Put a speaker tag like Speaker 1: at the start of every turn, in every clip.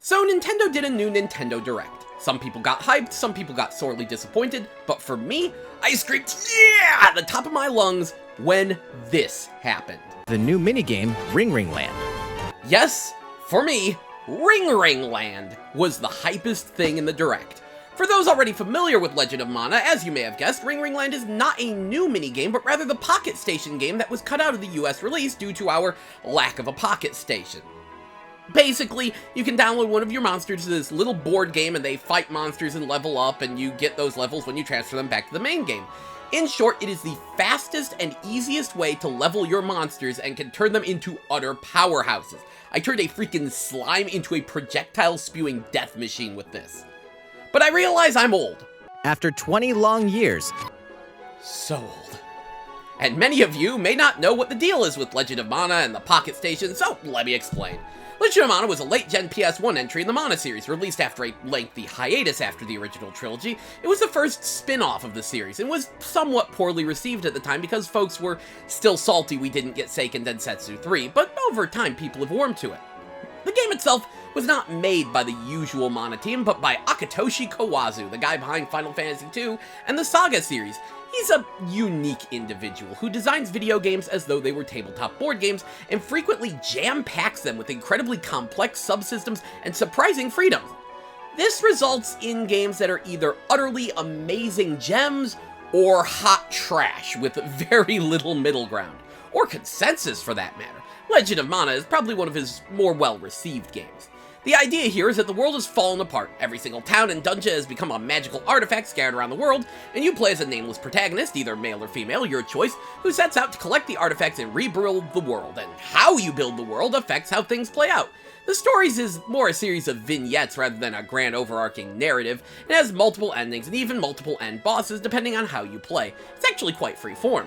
Speaker 1: So Nintendo did a new Nintendo Direct. Some people got hyped, some people got sorely disappointed, but for me, I screamed yeah at the top of my lungs when this happened.
Speaker 2: The new minigame, Ring Ring Land.
Speaker 1: Yes, for me, Ring Ring Land was the hypest thing in the Direct. For those already familiar with Legend of Mana, as you may have guessed, Ring Ring Land is not a new minigame, but rather the PocketStation game that was cut out of the US release due to our lack of a PocketStation. Basically, you can download one of your monsters to this little board game and they fight monsters and level up, and you get those levels when you transfer them back to the main game. In short, it is the fastest and easiest way to level your monsters and can turn them into utter powerhouses. I turned a freaking slime into a projectile-spewing death machine with this. But I realize I'm old.
Speaker 2: After 20 long years.
Speaker 1: So old. And many of you may not know what the deal is with Legend of Mana and the PocketStation, so let me explain. Legend of Mana was a late-gen PS1 entry in the Mana series, released after a lengthy hiatus after the original trilogy. It was the first spin-off of the series, and was somewhat poorly received at the time because folks were still salty we didn't get Seiken Densetsu 3, but over time people have warmed to it. The game itself was not made by the usual Mana team, but by Akitoshi Kawazu, the guy behind Final Fantasy II and the Saga series. He's a unique individual who designs video games as though they were tabletop board games and frequently jam-packs them with incredibly complex subsystems and surprising freedoms. This results in games that are either utterly amazing gems or hot trash with very little middle ground, or consensus for that matter. Legend of Mana is probably one of his more well-received games. The idea here is that the world has fallen apart. Every single town and dungeon has become a magical artifact scattered around the world, and you play as a nameless protagonist, either male or female, your choice, who sets out to collect the artifacts and rebuild the world, and how you build the world affects how things play out. The stories is more a series of vignettes rather than a grand overarching narrative. It has multiple endings and even multiple end bosses depending on how you play. It's actually quite freeform.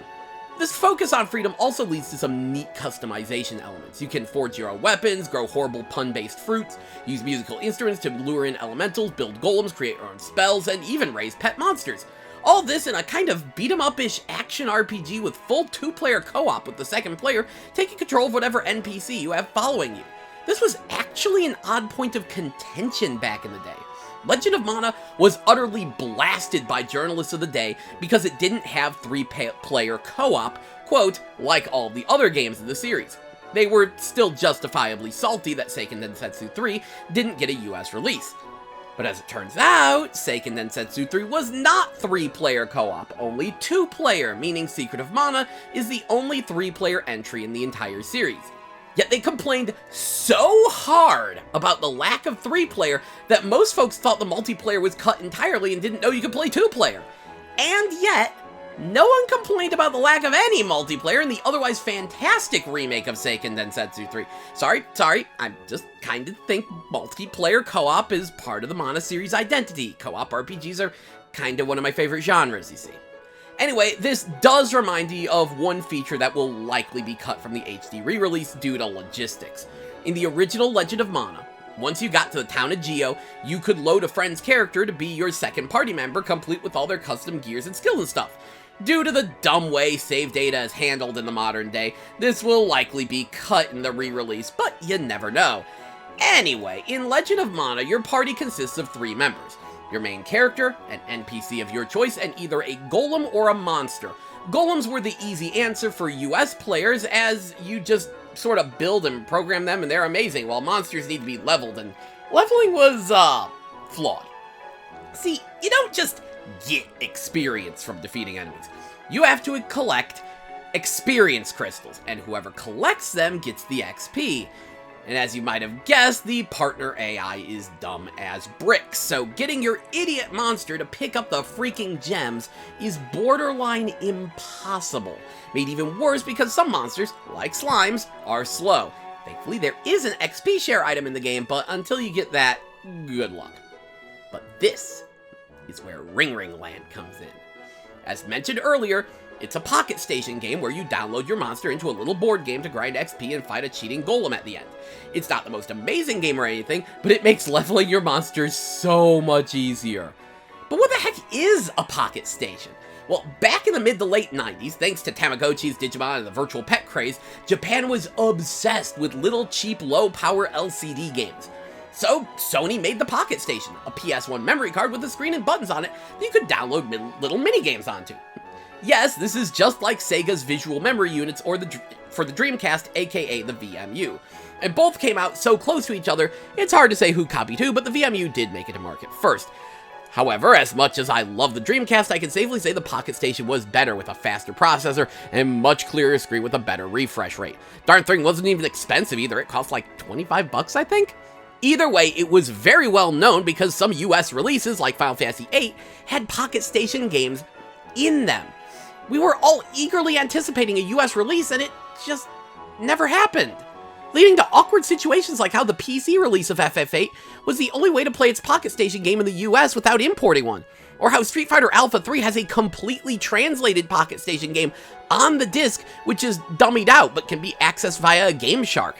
Speaker 1: This focus on freedom also leads to some neat customization elements. You can forge your own weapons, grow horrible pun-based fruits, use musical instruments to lure in elementals, build golems, create your own spells, and even raise pet monsters. All this in a kind of beat-em-up-ish action RPG with full two-player co-op with the second player taking control of whatever NPC you have following you. This was actually an odd point of contention back in the day. Legend of Mana was utterly blasted by journalists of the day because it didn't have three-player co-op, quote, like all the other games in the series. They were still justifiably salty that Seiken Densetsu 3 didn't get a US release. But as it turns out, Seiken Densetsu 3 was not three-player co-op, only two-player, meaning Secret of Mana is the only three-player entry in the entire series. Yet they complained so hard about the lack of three-player that most folks thought the multiplayer was cut entirely and didn't know you could play two-player. And yet, no one complained about the lack of any multiplayer in the otherwise fantastic remake of Seiken Densetsu 3. Sorry, I just kinda think multiplayer co-op is part of the Mana series identity. Co-op RPGs are kinda one of my favorite genres, you see. Anyway, this does remind me of one feature that will likely be cut from the HD re-release due to logistics. In the original Legend of Mana, once you got to the town of Geo, you could load a friend's character to be your second party member, complete with all their custom gears and skills and stuff. Due to the dumb way save data is handled in the modern day, this will likely be cut in the re-release, but you never know. Anyway, in Legend of Mana, your party consists of 3 members. Your main character, an NPC of your choice, and either a golem or a monster. Golems were the easy answer for US players, as you just sort of build and program them and they're amazing, while monsters need to be leveled, and leveling was, flawed. See, you don't just get experience from defeating enemies. You have to collect experience crystals, and whoever collects them gets the XP. And as you might have guessed, the partner AI is dumb as bricks, so getting your idiot monster to pick up the freaking gems is borderline impossible. Made even worse because some monsters, like slimes, are slow. Thankfully, there is an XP share item in the game, but until you get that, good luck. But this is where Ring Ring Land comes in. As mentioned earlier, it's a PocketStation game where you download your monster into a little board game to grind XP and fight a cheating golem at the end. It's not the most amazing game or anything, but it makes leveling your monsters so much easier. But what the heck is a PocketStation? Well, back in the mid to late 90s, thanks to Tamagotchis, Digimon, and the virtual pet craze, Japan was obsessed with little cheap low-power LCD games. So Sony made the PocketStation, a PS1 memory card with a screen and buttons on it that you could download little mini-games onto. Yes, this is just like Sega's visual memory units for the Dreamcast, aka the VMU. And both came out so close to each other, it's hard to say who copied who, but the VMU did make it to market first. However, as much as I love the Dreamcast, I can safely say the PocketStation was better with a faster processor and much clearer screen with a better refresh rate. Darn thing wasn't even expensive either, it cost like 25 bucks, I think? Either way, it was very well known because some US releases, like Final Fantasy VIII, had PocketStation games in them. We were all eagerly anticipating a US release, and it just never happened, leading to awkward situations like how the PC release of FF8 was the only way to play its PocketStation game in the US without importing one, or how Street Fighter Alpha 3 has a completely translated PocketStation game on the disc, which is dummied out but can be accessed via a Game Shark.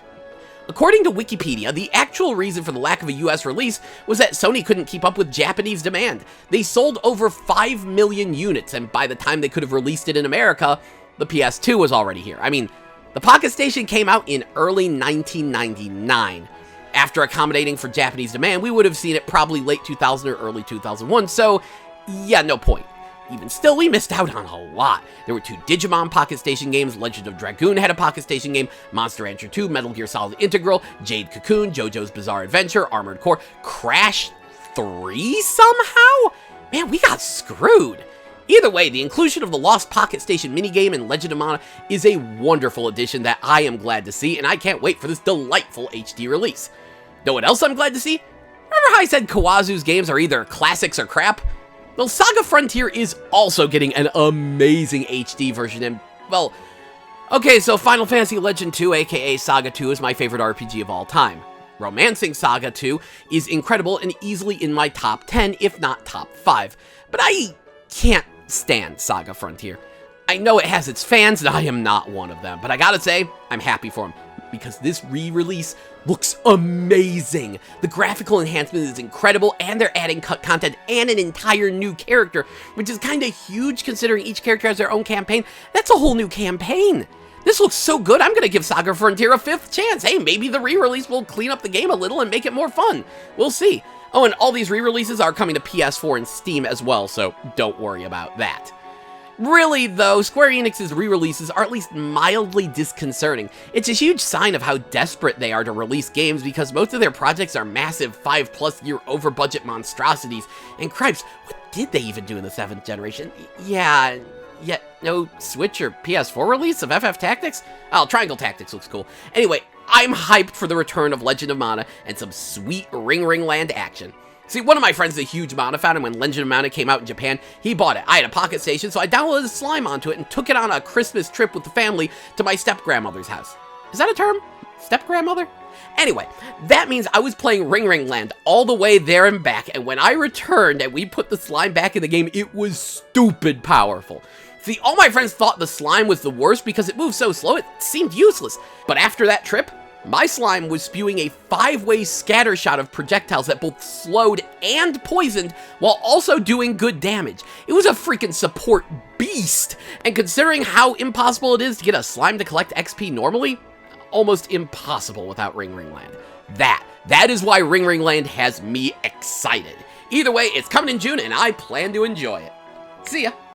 Speaker 1: According to Wikipedia, the actual reason for the lack of a US release was that Sony couldn't keep up with Japanese demand. They sold over 5 million units, and by the time they could have released it in America, the PS2 was already here. I mean, the PocketStation came out in early 1999. After accommodating for Japanese demand, we would have seen it probably late 2000 or early 2001, so yeah, no point. Even still, we missed out on a lot. There were 2 Digimon PocketStation games, Legend of Dragoon had a PocketStation game, Monster Rancher 2, Metal Gear Solid Integral, Jade Cocoon, JoJo's Bizarre Adventure, Armored Core, Crash 3 somehow? Man, we got screwed. Either way, the inclusion of the Lost PocketStation minigame in Legend of Mana is a wonderful addition that I am glad to see, and I can't wait for this delightful HD release. Know what else I'm glad to see? Remember how I said Kawazu's games are either classics or crap? Well, Saga Frontier is also getting an amazing HD version, and, well, okay, so Final Fantasy Legend 2, aka Saga 2, is my favorite RPG of all time. Romancing Saga 2 is incredible and easily in my top 10, if not top 5, but I can't stand Saga Frontier. I know it has its fans, and I am not one of them, but I gotta say, I'm happy for them, because this re-release looks amazing. The graphical enhancement is incredible, and they're adding content and an entire new character, which is kinda huge considering each character has their own campaign. That's a whole new campaign. This looks so good, I'm gonna give Saga Frontier a 5th chance. Hey, maybe the re-release will clean up the game a little and make it more fun. We'll see. Oh, and all these re-releases are coming to PS4 and Steam as well, so don't worry about that. Really, though, Square Enix's re-releases are at least mildly disconcerting. It's a huge sign of how desperate they are to release games because most of their projects are massive 5+ year over-budget monstrosities. And cripes, what did they even do in the 7th generation? Yeah, yet no Switch or PS4 release of FF Tactics? Oh, Triangle Tactics looks cool. Anyway, I'm hyped for the return of Legend of Mana and some sweet Ring Land action. See, one of my friends is a huge Mana fan, and when Legend of Mana came out in Japan, he bought it. I had a PocketStation, so I downloaded Slime onto it and took it on a Christmas trip with the family to my step-grandmother's house. Is that a term? Step-grandmother? Anyway, that means I was playing Ring Land all the way there and back, and when I returned and we put the slime back in the game, it was stupid powerful. See, all my friends thought the slime was the worst because it moved so slow, it seemed useless. But after that trip, my slime was spewing a 5-way scatter shot of projectiles that both slowed and poisoned while also doing good damage. It was a freaking support beast, and considering how impossible it is to get a slime to collect XP normally, almost impossible without Ring Land. That is why Ring Land has me excited. Either way, it's coming in June, and I plan to enjoy it. See ya!